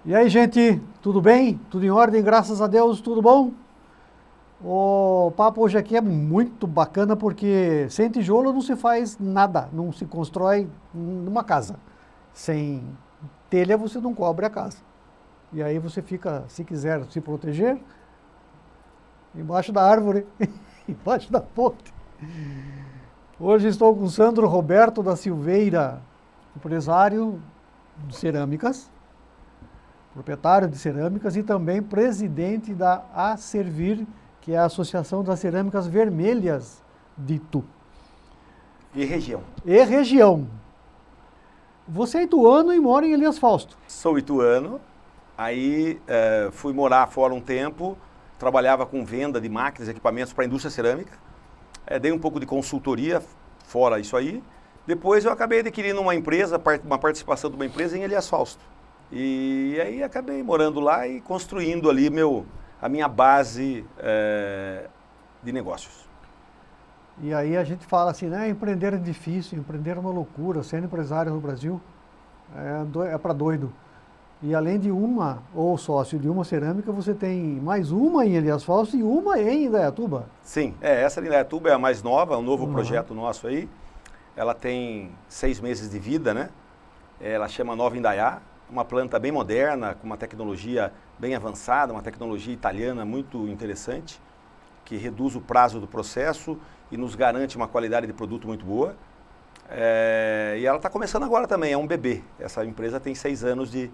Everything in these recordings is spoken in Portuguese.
E aí, gente, tudo bem? Tudo em ordem? Graças a Deus, tudo bom? O papo hoje aqui é muito bacana porque sem tijolo não se faz nada, não se constrói numa casa. Sem telha você não cobre a casa. E aí você fica, se quiser se proteger, embaixo da árvore, embaixo da ponte. Hoje estou com o Sandro Roberto da Silveira, empresário de cerâmicas, proprietário de cerâmicas e também presidente da Acervir, que é a Associação das Cerâmicas Vermelhas de Itu. E região. E região. Você é ituano e mora em Elias Fausto. Sou ituano, aí fui morar fora um tempo, trabalhava com venda de máquinas e equipamentos para a indústria cerâmica, dei um pouco de consultoria fora isso aí, depois eu acabei adquirindo uma empresa, uma participação de uma empresa em Elias Fausto. E aí acabei morando lá e construindo ali a minha base de negócios. E aí a gente fala assim, né? Empreender é difícil, empreender é uma loucura, ser empresário no Brasil é para doido. E além de uma, ou sócio de uma cerâmica, você tem mais uma em Elias Fausto e uma em Indaiatuba. Sim, essa de Indaiatuba é a mais nova, é um novo projeto nosso aí. Ela tem 6 meses de vida, né? Ela chama Nova Indaiá, uma planta bem moderna, com uma tecnologia bem avançada, uma tecnologia italiana muito interessante, que reduz o prazo do processo e nos garante uma qualidade de produto muito boa. E ela está começando agora também, é um bebê. Essa empresa tem 6 anos que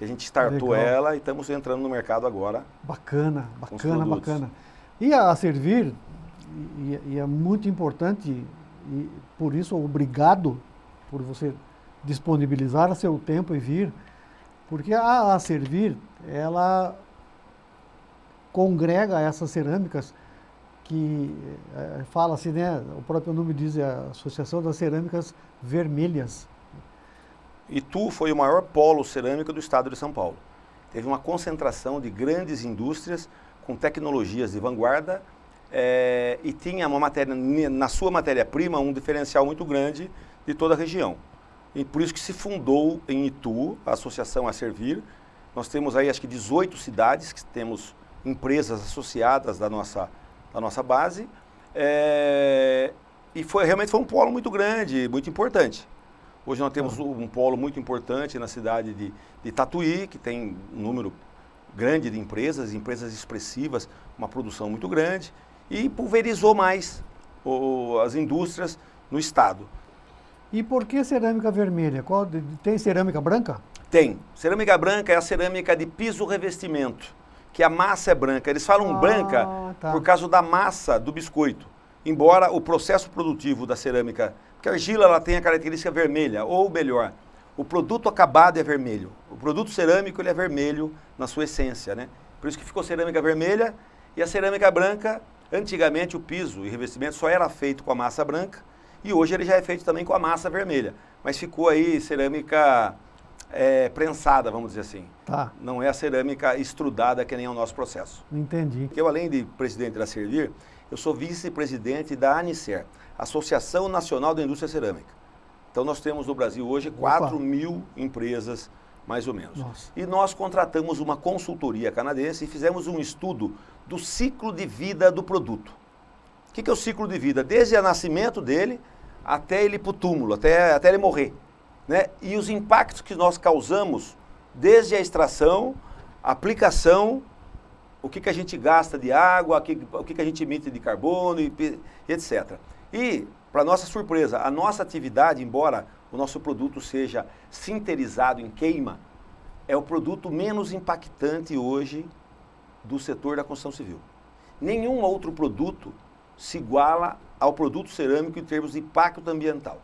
a gente startou ela e estamos entrando no mercado agora. Bacana, bacana, bacana. E a Acervir, e é muito importante, e por isso obrigado por você disponibilizar seu tempo e vir, porque a Acervir, ela congrega essas cerâmicas que fala-se, né, o próprio nome diz, é a Associação das Cerâmicas Vermelhas. Itu foi o maior polo cerâmico do estado de São Paulo. Teve uma concentração de grandes indústrias com tecnologias de vanguarda e tinha na sua matéria-prima um diferencial muito grande de toda a região. E por isso que se fundou em Itu a Associação Acervir. Nós temos aí acho que 18 cidades que temos empresas associadas da nossa base. E realmente foi um polo muito grande, muito importante. Hoje nós temos um polo muito importante na cidade de Tatuí, que tem um número grande de empresas expressivas, uma produção muito grande, e pulverizou mais as indústrias no estado. E por que cerâmica vermelha? Tem cerâmica branca? Tem. Cerâmica branca é a cerâmica de piso revestimento, que a massa é branca. Eles falam branca por causa da massa do biscoito, embora o processo produtivo da cerâmica, porque a argila ela tem a característica vermelha, ou melhor, o produto acabado é vermelho. O produto cerâmico ele é vermelho na sua essência, né? Por isso que ficou cerâmica vermelha e a cerâmica branca, antigamente o piso e revestimento só era feito com a massa branca e hoje ele já é feito também com a massa vermelha. Mas ficou aí cerâmica prensada, vamos dizer assim. Tá. Não é a cerâmica estrudada que nem é o nosso processo. Entendi. Eu, além de presidente da Acervir, eu sou vice-presidente da ANICER, Associação Nacional da Indústria Cerâmica. Então nós temos no Brasil hoje 4.000 empresas, mais ou menos. Nossa. E nós contratamos uma consultoria canadense e fizemos um estudo do ciclo de vida do produto. O que é o ciclo de vida? Desde o nascimento dele até ele ir para o túmulo, até ele morrer. Né? E os impactos que nós causamos desde a extração, a aplicação, o que a gente gasta de água, o que a gente emite de carbono, etc. E, para nossa surpresa, a nossa atividade, embora o nosso produto seja sinterizado em queima, é o produto menos impactante hoje do setor da construção civil. Nenhum outro produto se iguala ao produto cerâmico em termos de impacto ambiental.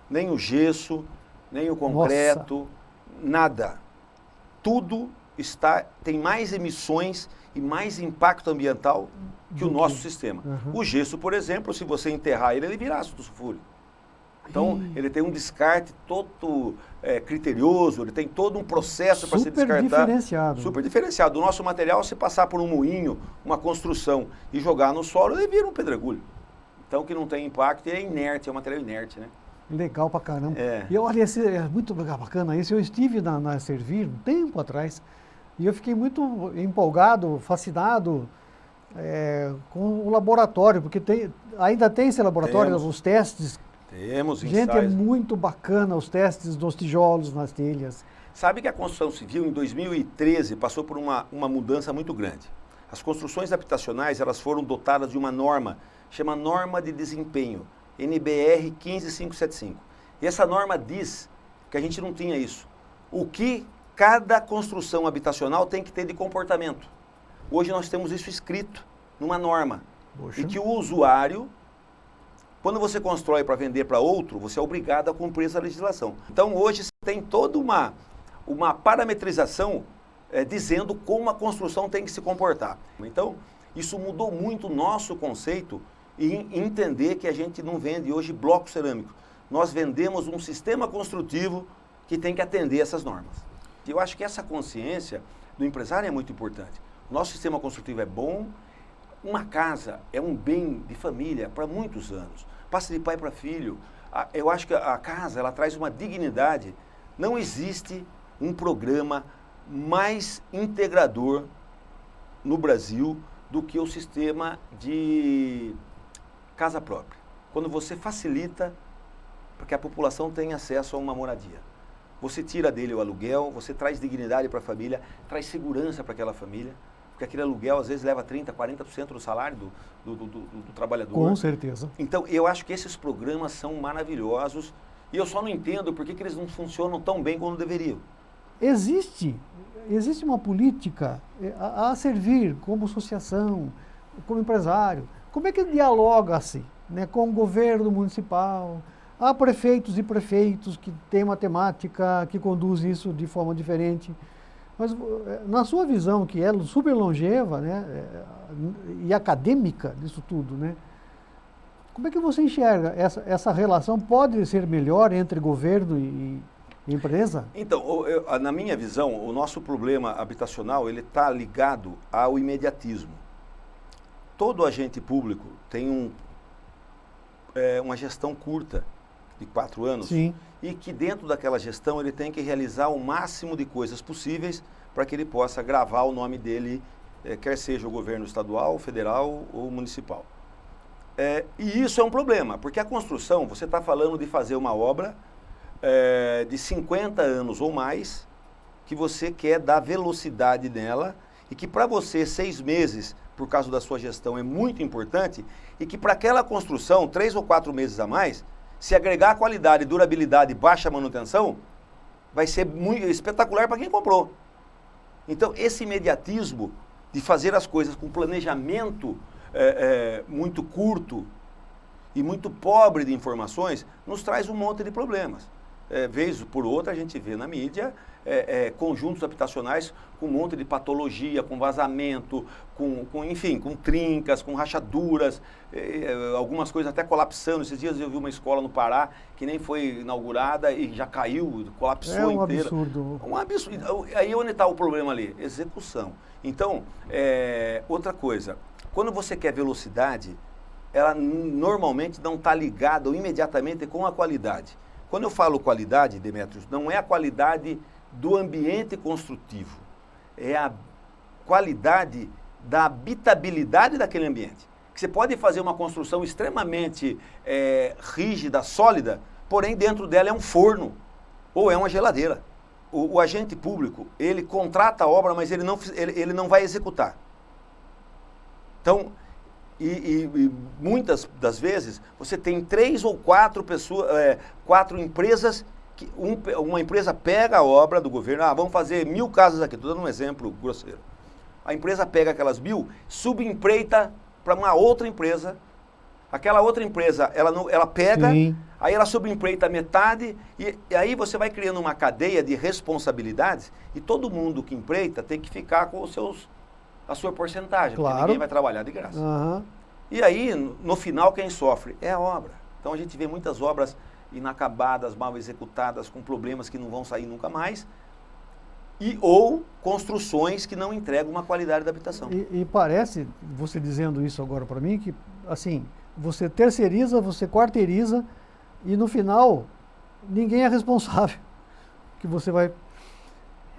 Nem o gesso, nem o concreto, nada. Tudo tem mais emissões e mais impacto ambiental que o nosso sistema. O gesso, por exemplo, se você enterrar ele vira ácido sulfúrico. Então, ele tem um descarte todo criterioso, ele tem todo um processo para se descartar. Super diferenciado. Super diferenciado. O nosso material, se passar por um moinho, uma construção e jogar no solo, ele vira um pedregulho. Então, que não tem impacto, ele é inerte, é um material inerte, né? Legal pra caramba. É. E olha, esse é muito bacana isso. Eu estive na Servir um tempo atrás e eu fiquei muito empolgado, fascinado com o laboratório, porque ainda tem esse laboratório, os testes. Temos Gente, ensaios. é muito bacana os testes dos tijolos nas telhas. Sabe que a construção civil em 2013 passou por uma mudança muito grande. As construções habitacionais elas foram dotadas de uma norma, chama Norma de Desempenho, NBR 15575. E essa norma diz que a gente não tinha isso. O que cada construção habitacional tem que ter de comportamento. Hoje nós temos isso escrito numa norma. Poxa. E que o usuário, quando você constrói para vender para outro, você é obrigado a cumprir essa legislação. Então hoje você tem toda uma parametrização dizendo como a construção tem que se comportar. Então, isso mudou muito o nosso conceito em entender que a gente não vende hoje bloco cerâmico. Nós vendemos um sistema construtivo que tem que atender essas normas. E eu acho que essa consciência do empresário é muito importante. O nosso sistema construtivo é bom, uma casa é um bem de família para muitos anos. Passa de pai para filho. Eu acho que a casa ela traz uma dignidade. Não existe um programa mais integrador no Brasil do que o sistema de casa própria. Quando você facilita para que a população tenha acesso a uma moradia. Você tira dele o aluguel, você traz dignidade para a família, traz segurança para aquela família, porque aquele aluguel às vezes leva 30%, 40% do salário do trabalhador. Com certeza. Então, eu acho que esses programas são maravilhosos e eu só não entendo por que eles não funcionam tão bem como deveriam. Existe uma política a servir como associação, como empresário. Como é que dialoga-se, né, com o governo municipal? Há prefeitos e prefeitos que têm uma temática que conduz isso de forma diferente. Mas na sua visão, que é super longeva, né, e acadêmica disso tudo, né, como é que você enxerga essa relação? Pode ser melhor entre governo e empresa? Então, na minha visão, o nosso problema habitacional ele está ligado ao imediatismo. Todo agente público tem uma gestão curta, de 4 anos, Sim. E que dentro daquela gestão ele tem que realizar o máximo de coisas possíveis para que ele possa gravar o nome dele, quer seja o governo estadual, federal ou municipal. E isso é um problema, porque a construção, você está falando de fazer uma obra de 50 anos ou mais, que você quer dar velocidade nela, e que para você 6 meses, por causa da sua gestão, é muito importante, e que para aquela construção, 3 ou 4 meses a mais, se agregar qualidade, durabilidade e baixa manutenção, vai ser muito espetacular para quem comprou. Então, esse imediatismo de fazer as coisas com planejamento muito curto e muito pobre de informações, nos traz um monte de problemas. Vez por outra, a gente vê na mídia conjuntos habitacionais com um monte de patologia, com vazamento, enfim, com trincas, com rachaduras, algumas coisas até colapsando. Esses dias eu vi uma escola no Pará que nem foi inaugurada e já caiu, colapsou inteira. Absurdo. Um absurdo. Aí onde está o problema ali? Execução. Então, outra coisa, quando você quer velocidade, ela normalmente não está ligada ou imediatamente com a qualidade. Quando eu falo qualidade, Demetrios, não é a qualidade do ambiente construtivo, é a qualidade da habitabilidade daquele ambiente. Você pode fazer uma construção extremamente rígida, sólida, porém dentro dela é um forno ou é uma geladeira. O agente público, ele contrata a obra, mas ele não vai executar. Então, e muitas das vezes você tem 3 ou 4 pessoas, 4 empresas, que uma empresa pega a obra do governo, vamos fazer 1000 casas aqui, estou dando um exemplo grosseiro. A empresa pega aquelas 1000, subempreita para uma outra empresa, aquela outra empresa, ela pega, Sim. Aí ela subempreita metade, e aí você vai criando uma cadeia de responsabilidades, e todo mundo que empreita tem que ficar com a sua porcentagem, Claro. porque ninguém vai trabalhar de graça. Uhum. E aí, no final, quem sofre é a obra. Então a gente vê muitas obras inacabadas, mal executadas, com problemas que não vão sair nunca mais, ou construções que não entregam uma qualidade da habitação. E parece, você dizendo isso agora para mim, que assim, você terceiriza, você quarteiriza, E no final, ninguém é responsável. Que você vai...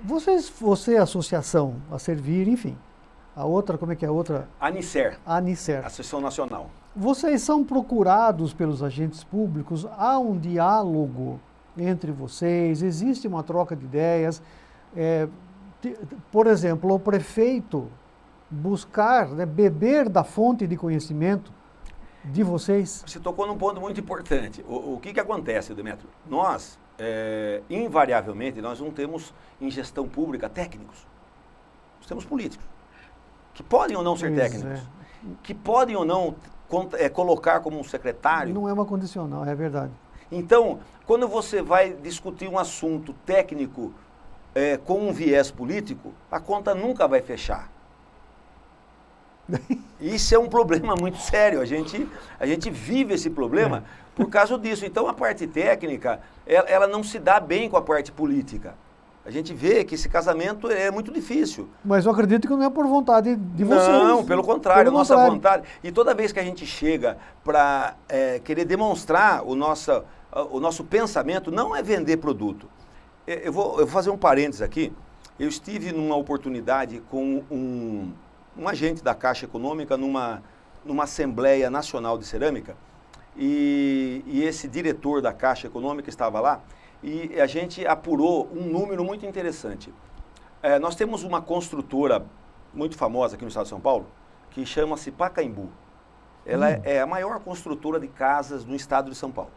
Você é associação a servir, enfim. A outra, como é que é a outra? Anicer, Anicer. Associação Nacional. Vocês são procurados pelos agentes públicos, há um diálogo entre vocês, existe uma troca de ideias. Por exemplo, o prefeito buscar, né, beber da fonte de conhecimento de vocês. Você tocou num ponto muito importante. O que acontece, Demetrio? Nós, invariavelmente, nós não temos em gestão pública técnicos. Nós temos políticos, que podem ou não ser técnicos, que podem ou não colocar como um secretário. Não é uma condicional, é verdade. Então, quando você vai discutir um assunto técnico com um viés político, a conta nunca vai fechar. Isso é um problema muito sério, a gente vive esse problema por causa disso. Então a parte técnica, ela não se dá bem com a parte política. A gente vê que esse casamento é muito difícil. Mas eu acredito que não é por vontade de vocês. Não, pelo contrário, nossa vontade. E toda vez que a gente chega para querer demonstrar o nosso pensamento, não é vender produto. Eu vou fazer um parênteses aqui. Eu estive numa oportunidade com um agente da Caixa Econômica numa Assembleia Nacional de Cerâmica e esse diretor da Caixa Econômica estava lá e a gente apurou um número muito interessante. Nós temos uma construtora muito famosa aqui no estado de São Paulo que chama-se Pacaembu. Ela é a maior construtora de casas no estado de São Paulo.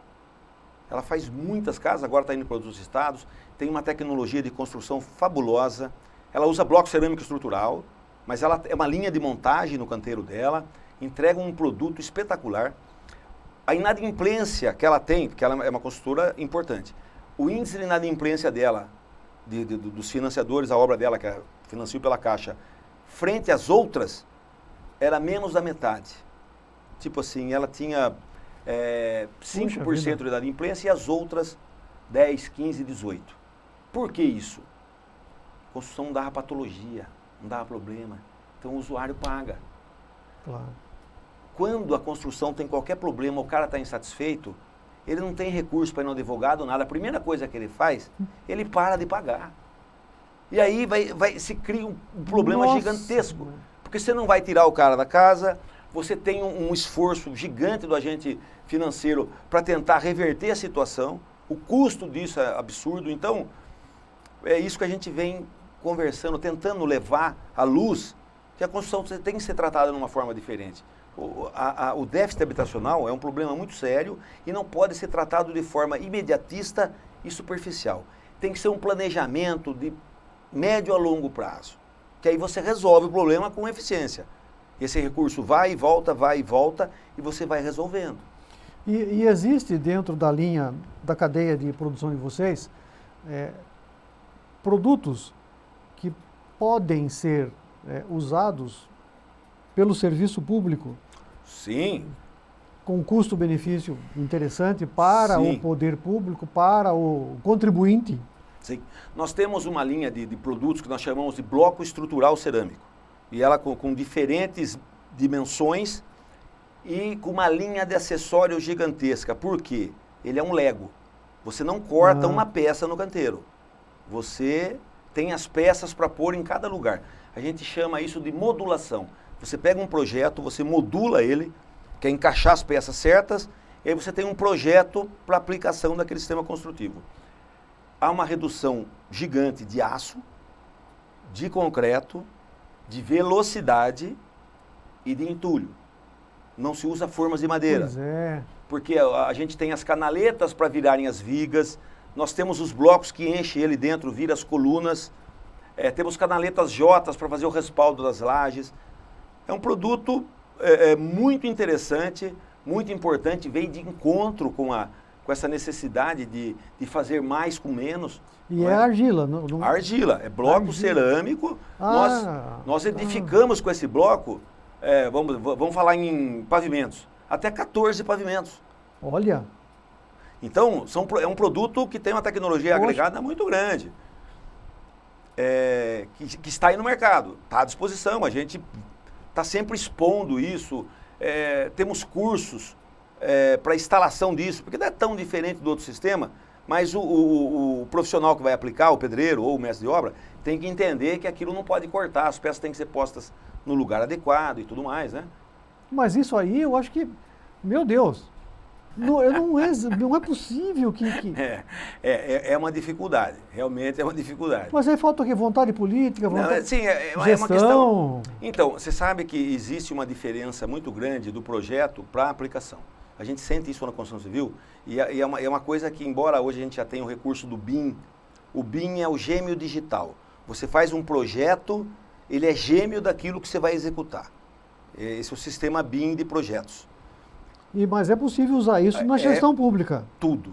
Ela faz muitas casas, agora está indo para outros estados, tem uma tecnologia de construção fabulosa, ela usa bloco cerâmico estrutural, mas ela é uma linha de montagem no canteiro dela, entrega um produto espetacular. A inadimplência que ela tem, porque ela é uma construtora importante, o índice de inadimplência dela, dos financiadores, a obra dela, que financiou pela Caixa, frente às outras, era menos da metade. Tipo assim, ela tinha 5% de inadimplência e as outras 10, 15, 18. Por que isso? A construção não dava patologia, não dava problema. Então o usuário paga. Claro. Quando a construção tem qualquer problema, o cara está insatisfeito, ele não tem recurso para ir no advogado, nada. A primeira coisa que ele faz, ele para de pagar. E aí se cria um problema gigantesco. Porque você não vai tirar o cara da casa, você tem um esforço gigante do agente financeiro para tentar reverter a situação. O custo disso é absurdo. Então, é isso que a gente vem conversando, tentando levar à luz que a construção tem que ser tratada de uma forma diferente. O déficit habitacional é um problema muito sério e não pode ser tratado de forma imediatista e superficial. Tem que ser um planejamento de médio a longo prazo, que aí você resolve o problema com eficiência. Esse recurso vai e volta, e você vai resolvendo. E existe dentro da linha, da cadeia de produção de vocês, produtos que podem ser usados pelo serviço público? Sim. Com custo-benefício interessante para o poder público, para o contribuinte? Sim. Nós temos uma linha de produtos que nós chamamos de bloco estrutural cerâmico. E ela com diferentes dimensões e com uma linha de acessórios gigantesca. Por quê? Ele é um Lego. Você não corta uma peça no canteiro. Você tem as peças para pôr em cada lugar. A gente chama isso de modulação. Você pega um projeto, você modula ele, quer encaixar as peças certas, e aí você tem um projeto para aplicação daquele sistema construtivo. Há uma redução gigante de aço, de concreto, de velocidade e de entulho. Não se usa formas de madeira. Pois é. Porque a gente tem as canaletas para virarem as vigas, nós temos os blocos que enchem ele dentro, vira as colunas, temos canaletas Jotas para fazer o respaldo das lajes. É um produto muito interessante, muito importante, vem de encontro com essa necessidade de fazer mais com menos. E é argila. Argila, é bloco cerâmico. Nós edificamos com esse bloco, vamos falar em pavimentos, até 14 pavimentos. Olha! Então, é um produto que tem uma tecnologia agregada muito grande, que está aí no mercado, está à disposição, a gente está sempre expondo isso, temos cursos para a instalação disso, porque não é tão diferente do outro sistema, mas o profissional que vai aplicar, o pedreiro ou o mestre de obra, tem que entender que aquilo não pode cortar, as peças têm que ser postas no lugar adequado e tudo mais, né? Mas isso aí eu acho que, meu Deus, não é possível que... É uma dificuldade, realmente é uma dificuldade. Mas aí falta o quê? Vontade política, vontade... Sim, é uma questão... Então, você sabe que existe uma diferença muito grande do projeto para a aplicação. A gente sente isso na construção civil e é uma coisa que, embora hoje a gente já tenha o recurso do BIM, o BIM é o gêmeo digital. Você faz um projeto, ele é gêmeo daquilo que você vai executar. Esse é o sistema BIM de projetos. Mas é possível usar isso na gestão pública. Tudo.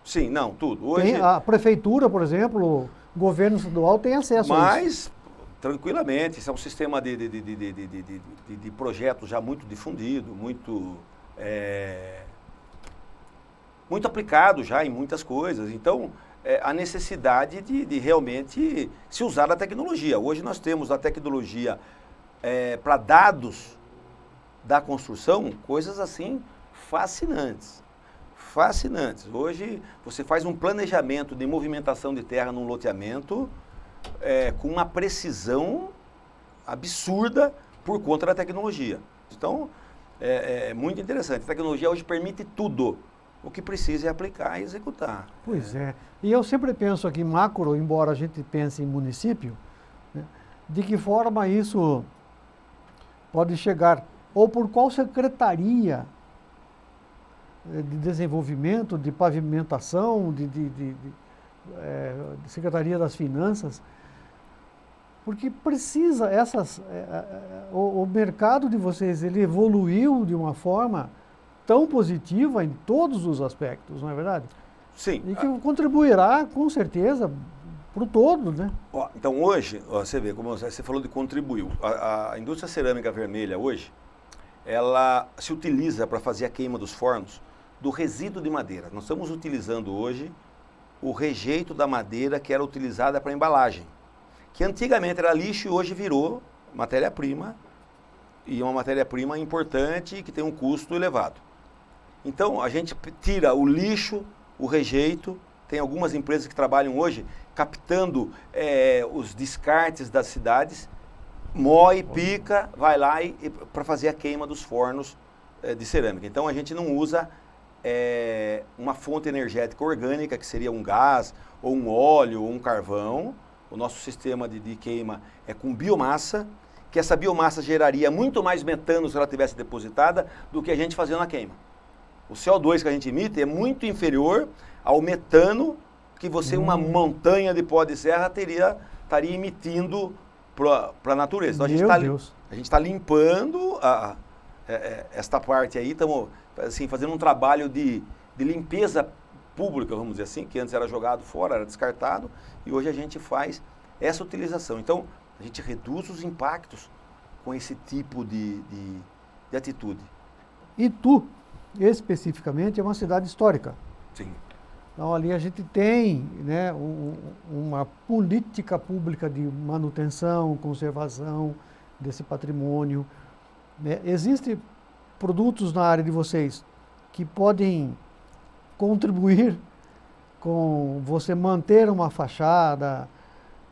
Sim, não, tudo. Hoje, a prefeitura, por exemplo, o governo estadual tem acesso a isso. Mas, tranquilamente, isso é um sistema de projetos já muito difundido, muito aplicado já em muitas coisas. Então, a necessidade de realmente se usar a tecnologia. Hoje nós temos a tecnologia para dados da construção, coisas assim fascinantes. Fascinantes. Hoje você faz um planejamento de movimentação de terra num loteamento com uma precisão absurda por conta da tecnologia. Então, é muito interessante. A tecnologia hoje permite tudo. O que precisa é aplicar e executar. Pois é. E eu sempre penso aqui macro, embora a gente pense em município, né, de que forma isso pode chegar, ou por qual secretaria de desenvolvimento, de pavimentação, de Secretaria das Finanças, porque precisa o mercado de vocês, ele evoluiu de uma forma tão positiva em todos os aspectos, não é verdade? Sim. E que contribuirá, com certeza, para o todo, né? Então hoje, você vê, como você falou de contribuiu, a indústria cerâmica vermelha hoje, ela se utiliza para fazer a queima dos fornos do resíduo de madeira. Nós estamos utilizando hoje o rejeito da madeira que era utilizada para embalagem, que antigamente era lixo e hoje virou matéria-prima, e é uma matéria-prima importante e que tem um custo elevado. Então, a gente tira o lixo, o rejeito, tem algumas empresas que trabalham hoje captando os descartes das cidades, moe, pica, vai lá para fazer a queima dos fornos de cerâmica. Então, a gente não usa uma fonte energética orgânica, que seria um gás, ou um óleo, ou um carvão. O nosso sistema de queima é com biomassa, que essa biomassa geraria muito mais metano se ela tivesse depositada do que a gente fazendo a queima. O CO2 que a gente emite é muito inferior ao metano que você, uma montanha de pó de serra, estaria emitindo para a natureza. Então, a gente está limpando esta parte aí, estamos assim, fazendo um trabalho de limpeza pública, vamos dizer assim, que antes era jogado fora, era descartado, e hoje a gente faz essa utilização. Então, a gente reduz os impactos com esse tipo de atitude. Itu, especificamente, é uma cidade histórica. Sim. Então, ali a gente tem, né, uma política pública de manutenção, conservação desse patrimônio. Existem produtos na área de vocês que podem contribuir com você manter uma fachada,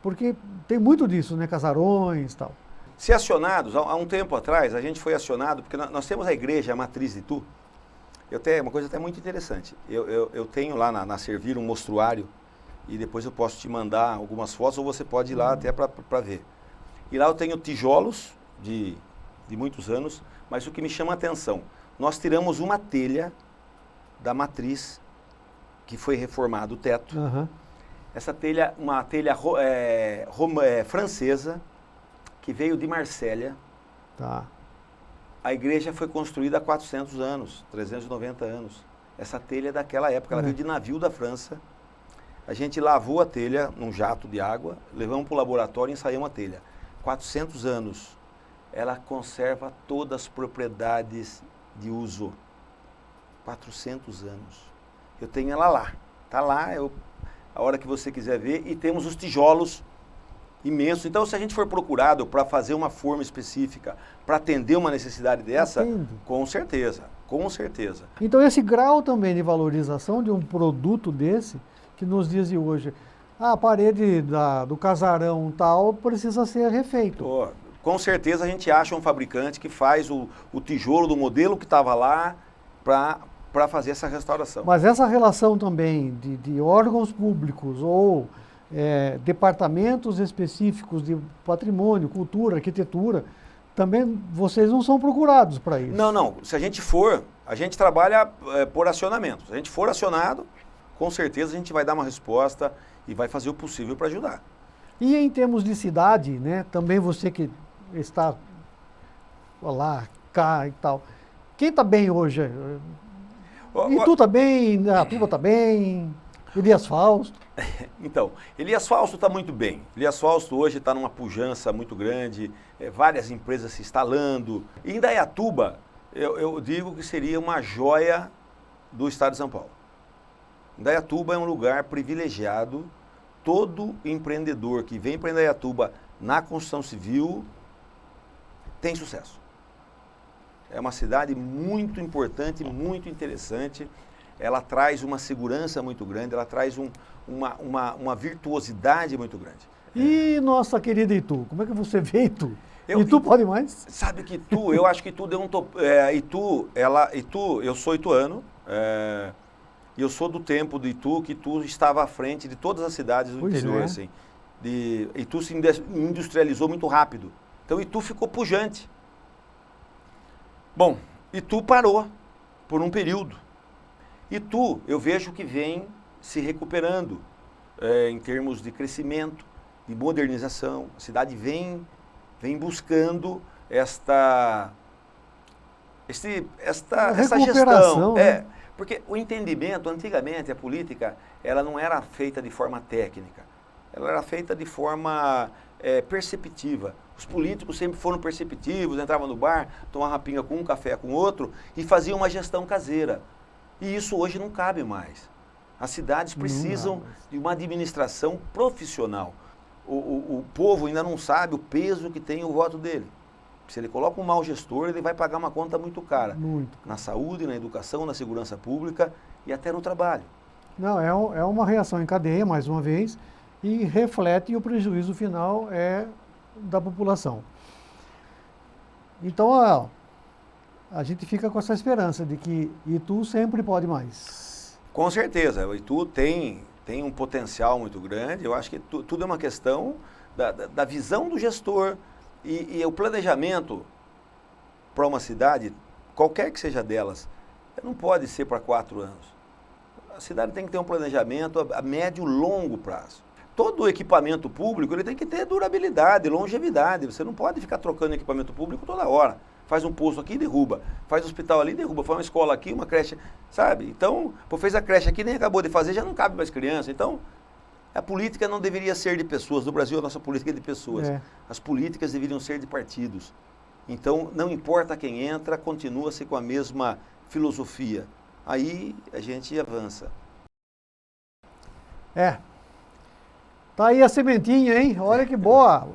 porque tem muito disso, né, casarões e tal. Se acionados, há um tempo atrás, a gente foi acionado, porque nós temos a igreja, a matriz de Itu. Uma coisa até muito interessante. Eu tenho lá na Servir um mostruário, e depois eu posso te mandar algumas fotos, ou você pode ir lá até para ver. E lá eu tenho tijolos de muitos anos, mas o que me chama a atenção, nós tiramos uma telha da matriz, que foi reformado o teto. Uhum. Essa telha, uma telha francesa, que veio de Marsella. Tá. A igreja foi construída há 400 anos, 390 anos. Essa telha é daquela época, ela veio de navio da França. A gente lavou a telha num jato de água, levamos para o laboratório e ensaiamos a telha. 400 anos. Ela conserva todas as propriedades de uso. 400 anos. Eu tenho ela lá. Está lá, a hora que você quiser ver. E temos os tijolos imensos. Então, se a gente for procurado para fazer uma forma específica, para atender uma necessidade dessa, com certeza. Com certeza. Então esse grau também de valorização de um produto desse, que nos dias de hoje, a parede do casarão tal precisa ser refeito. Com certeza a gente acha um fabricante que faz o tijolo do modelo que estava lá para fazer essa restauração. Mas essa relação também de órgãos públicos ou departamentos específicos de patrimônio, cultura, arquitetura, também vocês não são procurados para isso. Não. Se a gente for, a gente trabalha por acionamento. Se a gente for acionado, com certeza a gente vai dar uma resposta e vai fazer o possível para ajudar. E em termos de cidade, né, também você que está lá, cá e tal, quem está bem hoje? Itu está bem, Atuba está bem, Elias Fausto. Então, Elias Fausto está muito bem. Elias Fausto hoje está numa pujança muito grande, várias empresas se instalando. E Indaiatuba, eu digo que seria uma joia do estado de São Paulo. Indaiatuba é um lugar privilegiado. Todo empreendedor que vem para Indaiatuba na construção civil tem sucesso. É uma cidade muito importante, muito interessante. Ela traz uma segurança muito grande, ela traz uma virtuosidade muito grande. E nossa querida Itu, como é que você vê Itu? Itu pode mais? Sabe que Itu, eu acho que Itu deu um top. Eu sou ituano, e eu sou do tempo de Itu, que Itu estava à frente de todas as cidades do interior. Assim, Itu se industrializou muito rápido. Então Itu ficou pujante. Bom, Itu parou por um período. Itu, eu vejo que vem se recuperando em termos de crescimento, de modernização. A cidade vem buscando essa gestão. Né? Porque o entendimento, antigamente, a política, ela não era feita de forma técnica. Ela era feita de forma perceptiva. Os políticos sempre foram perceptivos, entravam no bar, tomavam pinga com um, café com outro e faziam uma gestão caseira. E isso hoje não cabe mais. As cidades precisam de uma administração profissional. O povo ainda não sabe o peso que tem o voto dele. Se ele coloca um mau gestor, ele vai pagar uma conta muito cara. Muito. Na saúde, na educação, na segurança pública e até no trabalho. Não, é uma reação em cadeia, mais uma vez, e reflete, e o prejuízo final é da população. Então, a gente fica com essa esperança de que Itu sempre pode mais. Com certeza, o Itu tem um potencial muito grande. Eu acho que tudo é uma questão da visão do gestor e o planejamento para uma cidade, qualquer que seja delas, não pode ser para 4 anos. A cidade tem que ter um planejamento a médio e longo prazo. Todo equipamento público ele tem que ter durabilidade, longevidade. Você não pode ficar trocando equipamento público toda hora. Faz um posto aqui e derruba. Faz um hospital ali e derruba. Faz uma escola aqui, uma creche, sabe? Então, fez a creche aqui, nem acabou de fazer, já não cabe mais criança. Então, a política não deveria ser de pessoas. No Brasil, a nossa política é de pessoas. As políticas deveriam ser de partidos. Então, não importa quem entra, continua-se com a mesma filosofia. Aí, a gente avança. Tá aí a sementinha, hein? Olha que boa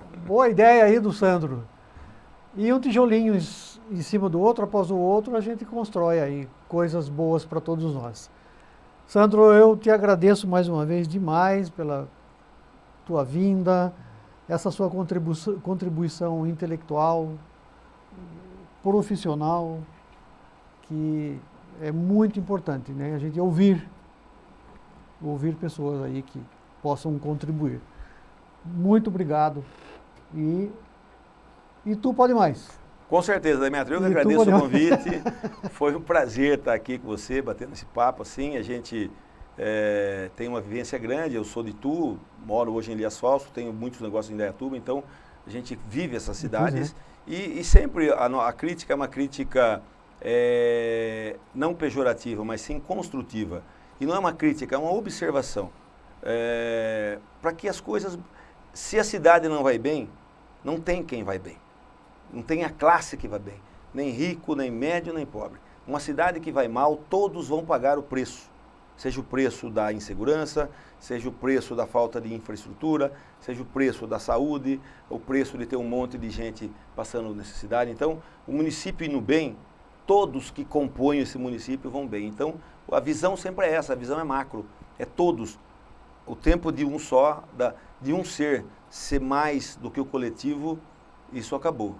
ideia aí do Sandro. E um tijolinho em cima do outro, após o outro, a gente constrói aí coisas boas para todos nós. Sandro, eu te agradeço mais uma vez demais pela tua vinda, essa sua contribuição intelectual, profissional, que é muito importante, né? A gente ouvir pessoas aí que possam contribuir. Muito obrigado. E tu pode mais. Com certeza, Demetrio, eu que agradeço o convite. Foi um prazer estar aqui com você, batendo esse papo assim. A gente tem uma vivência grande, eu sou de Itu, moro hoje em Elias Fausto, tenho muitos negócios em Indaiatuba, então a gente vive essas cidades. E sempre a crítica é uma crítica não pejorativa, mas sim construtiva. E não é uma crítica, é uma observação. Para que as coisas, se a cidade não vai bem, não tem quem vai bem. Não tem a classe que vai bem. Nem rico, nem médio, nem pobre. Uma cidade que vai mal, todos vão pagar o preço. Seja o preço da insegurança, seja o preço da falta de infraestrutura, seja o preço da saúde, o preço de ter um monte de gente passando necessidade. Então, o município indo bem, todos que compõem esse município vão bem. Então, a visão sempre é essa, a visão é macro, é todos. O tempo de um só, de um ser mais do que o coletivo, isso acabou.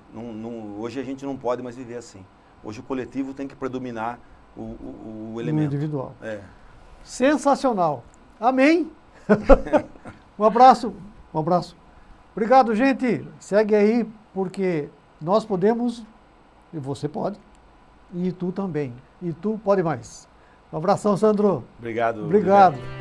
Hoje a gente não pode mais viver assim. Hoje o coletivo tem que predominar o elemento. No individual. É. Sensacional. Amém. Um abraço. Um abraço. Obrigado, gente. Segue aí, porque nós podemos, e você pode, e tu também. E tu pode mais. Um abração, Sandro. Obrigado. Obrigado.